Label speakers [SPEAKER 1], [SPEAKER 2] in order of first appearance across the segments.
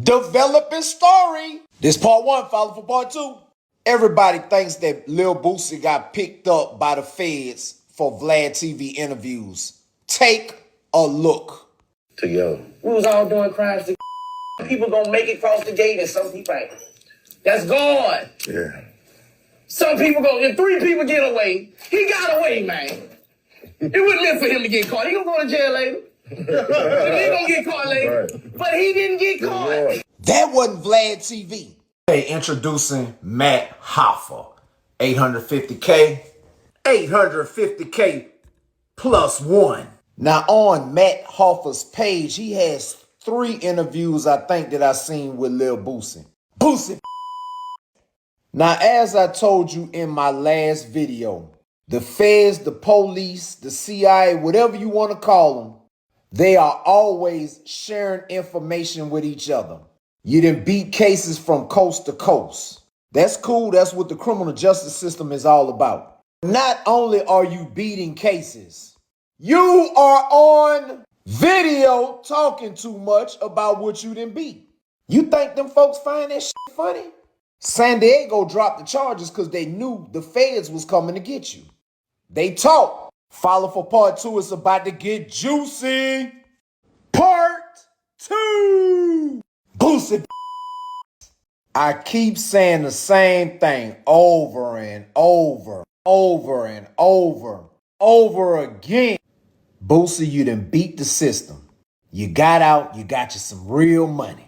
[SPEAKER 1] Developing story. This part one, follow for part two. Everybody thinks that Lil Boosie got picked up by the feds for Vlad TV interviews. Take a look.
[SPEAKER 2] We was all doing crimes. People gonna make it across the gate and some people ain't. That's God.
[SPEAKER 3] Yeah.
[SPEAKER 2] Some people go, if 3 people get away, he got away, man. It wasn't meant for him to get caught. He gonna go to jail later. He gonna get caught later. Right. But he didn't get caught.
[SPEAKER 1] That wasn't Vlad TV. Hey, introducing Matt Hoffa. 850K. 850K plus one. Now on Matt Hoffa's page, he has 3 interviews I think that I seen with Lil Boosie. Boosie. Now, as I told you in my last video, the feds, the police, the CIA, whatever you want to call them, they are always sharing information with each other. You done beat cases from coast to coast. That's cool. That's what the criminal justice system is all about. Not only are you beating cases, you are on video talking too much about what you done beat. You think them folks find that shit funny? San Diego dropped the charges because they knew the feds was coming to get you. They talk. Follow for part 2. It's about to get juicy. Part 2. Boosie. I keep saying the same thing over and over again. Boosie, you done beat the system. You got out, you got you some real money.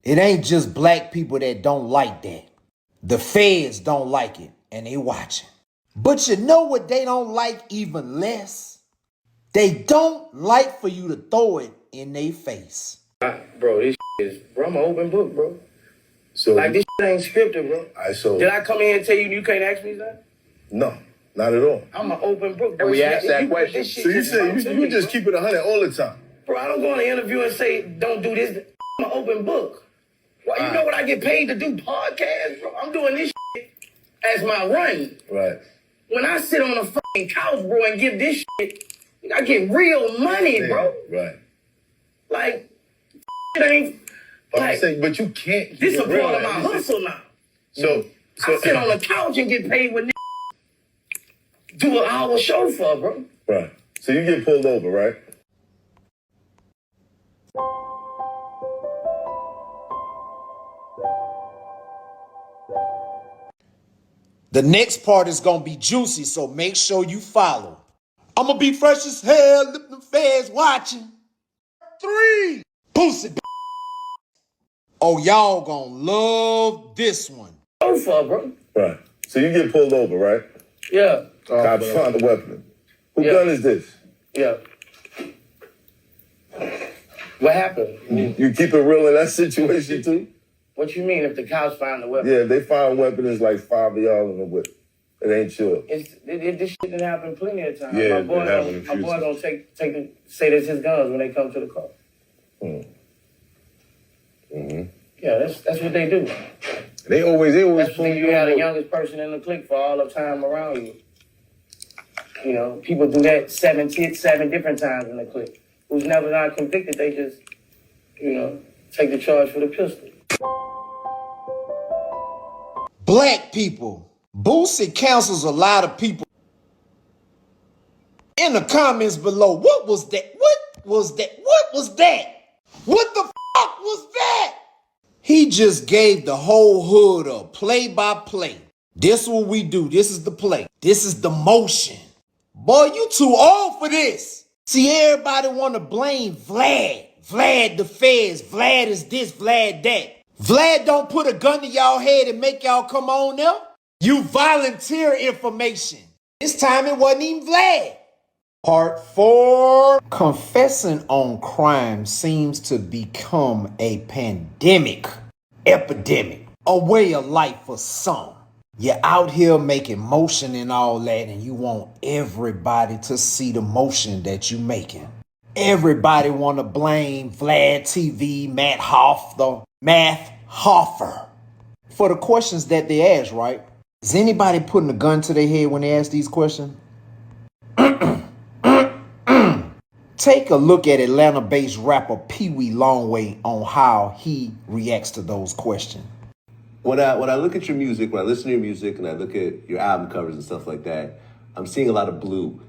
[SPEAKER 1] It ain't just black people that don't like that. The feds don't like it, and they watching. But you know what they don't like even less? They don't like for you to throw it in their face.
[SPEAKER 2] Bro, this is, bro, I'm an open book, bro. So like, this ain't scripted, bro. Did I come in and tell you can't ask me that?
[SPEAKER 3] No, not at all.
[SPEAKER 2] I'm an open book, bro.
[SPEAKER 4] And we asked that question.
[SPEAKER 3] So you say you just keep it 100 all the time?
[SPEAKER 2] Bro, I don't go on an interview and say, don't do this. I'm an open book. Well, you know what I get paid to do podcasts, bro? I'm doing this shit as my run.
[SPEAKER 3] Right.
[SPEAKER 2] When I sit on a fucking couch, bro, and give this shit, I get real money, bro.
[SPEAKER 3] Right.
[SPEAKER 2] Like, it ain't.
[SPEAKER 3] Like, but you can't.
[SPEAKER 2] This is a part of my hustle now.
[SPEAKER 3] So
[SPEAKER 2] I sit on the couch and get paid with do an hour show for, bro.
[SPEAKER 3] Right. So you get pulled over, right?
[SPEAKER 1] The next part is going to be juicy, so make sure you follow. I'm going to be fresh as hell if the feds watching. 3. Boosie. Oh, y'all going to love this one.
[SPEAKER 2] Show for, bro.
[SPEAKER 3] Right. So you get pulled over, right?
[SPEAKER 2] Yeah.
[SPEAKER 3] Cops found a weapon. Who gun is this?
[SPEAKER 2] Yeah. What happened?
[SPEAKER 3] You keep it real in that situation, too?
[SPEAKER 2] What you mean if the cops find the weapon?
[SPEAKER 3] Yeah, if they find a weapon, it's like 5 of y'all in the whip. It ain't sure.
[SPEAKER 2] This shit done happened plenty of times.
[SPEAKER 3] Yeah,
[SPEAKER 2] my boy gonna say that's his guns when they come to the car. Yeah, that's what they do.
[SPEAKER 3] They always
[SPEAKER 2] that's when you have the youngest person in the clique for all the time around you. You know, people do that 7 different times in the clique. Who's never not convicted, they just, take the charge for the pistol.
[SPEAKER 1] Black people. Boosie counsels a lot of people. In the comments below, what was that? What was that? What was that? What the fuck was that? He just gave the whole hood a play-by-play. This is what we do. This is the play. This is the motion. Boy, you too old for this. See, everybody want to blame Vlad. Vlad the feds. Vlad is this, Vlad that. Vlad don't put a gun to y'all head and make y'all come on there. You volunteer information. This time it wasn't even Vlad. Part 4. Confessing on crime seems to become a pandemic, epidemic, a way of life for some. You're out here making motion and all that, and you want everybody to see the motion that you're making. Everybody want to blame Vlad TV, Matt Hoffa, for the questions that they ask, right? Is anybody putting a gun to their head when they ask these questions? Take a look at Atlanta-based rapper Pee Wee Longway on how he reacts to those questions.
[SPEAKER 4] When I look at your music, when I listen to your music and I look at your album covers and stuff like that, I'm seeing a lot of blue.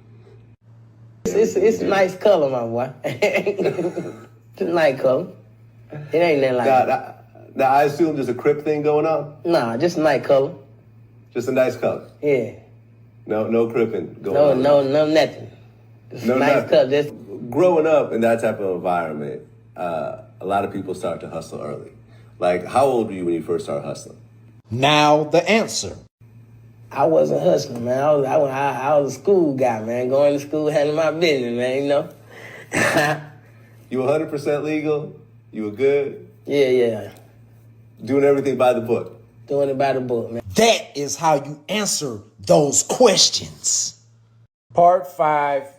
[SPEAKER 2] It's a nice color, my boy. It's a nice color. It ain't that like
[SPEAKER 4] Now, I assume there's a Crip thing going on?
[SPEAKER 2] Nah, just a nice color.
[SPEAKER 4] Just a nice color?
[SPEAKER 2] Yeah.
[SPEAKER 4] No cripping going on?
[SPEAKER 2] No, nothing. Just
[SPEAKER 4] No,
[SPEAKER 2] a nice
[SPEAKER 4] nothing.
[SPEAKER 2] color. Just...
[SPEAKER 4] Growing up in that type of environment, a lot of people start to hustle early. Like, how old were you when you first started hustling?
[SPEAKER 1] Now the answer.
[SPEAKER 2] I wasn't hustling, man. I was a school guy, man. Going to school, handling my business, man, you know?
[SPEAKER 4] You 100% legal? You were good?
[SPEAKER 2] Yeah.
[SPEAKER 4] Doing everything by the book?
[SPEAKER 2] Doing it by the book, man.
[SPEAKER 1] That is how you answer those questions. Part 5.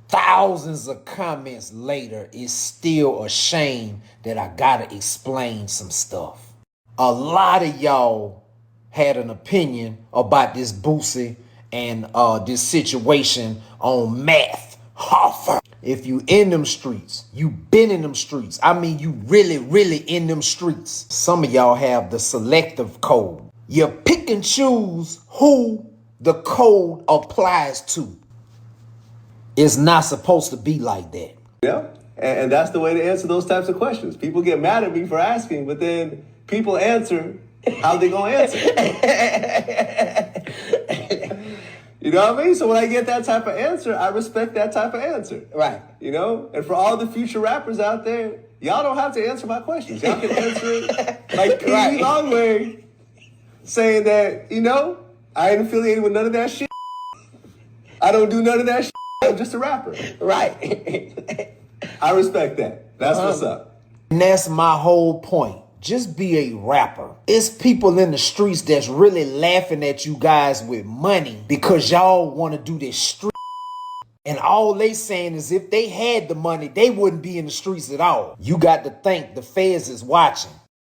[SPEAKER 1] Thousands of comments later, it's still a shame that I gotta explain some stuff. A lot of y'all had an opinion about this Boosie and this situation on Matt Hoffa. If you in them streets, you been in them streets. I mean, you really in them streets. Some of y'all have the selective code. You pick and choose who the code applies to. It's not supposed to be like that.
[SPEAKER 4] Yeah, and that's the way to answer those types of questions. People get mad at me for asking, but then people answer how they gonna answer. You know what I mean? So when I get that type of answer, I respect that type of answer.
[SPEAKER 2] Right.
[SPEAKER 4] You know? And for all the future rappers out there, y'all don't have to answer my questions. Y'all can answer it like Pee Wee Longway saying that, you know, I ain't affiliated with none of that shit. I don't do none of that shit. I'm just a rapper.
[SPEAKER 2] Right.
[SPEAKER 4] I respect that. That's what's up.
[SPEAKER 1] And that's my whole point. Just be a rapper. It's people in the streets that's really laughing at you guys with money because y'all want to do this street. And all they saying is if they had the money, they wouldn't be in the streets at all. You got to think the feds is watching.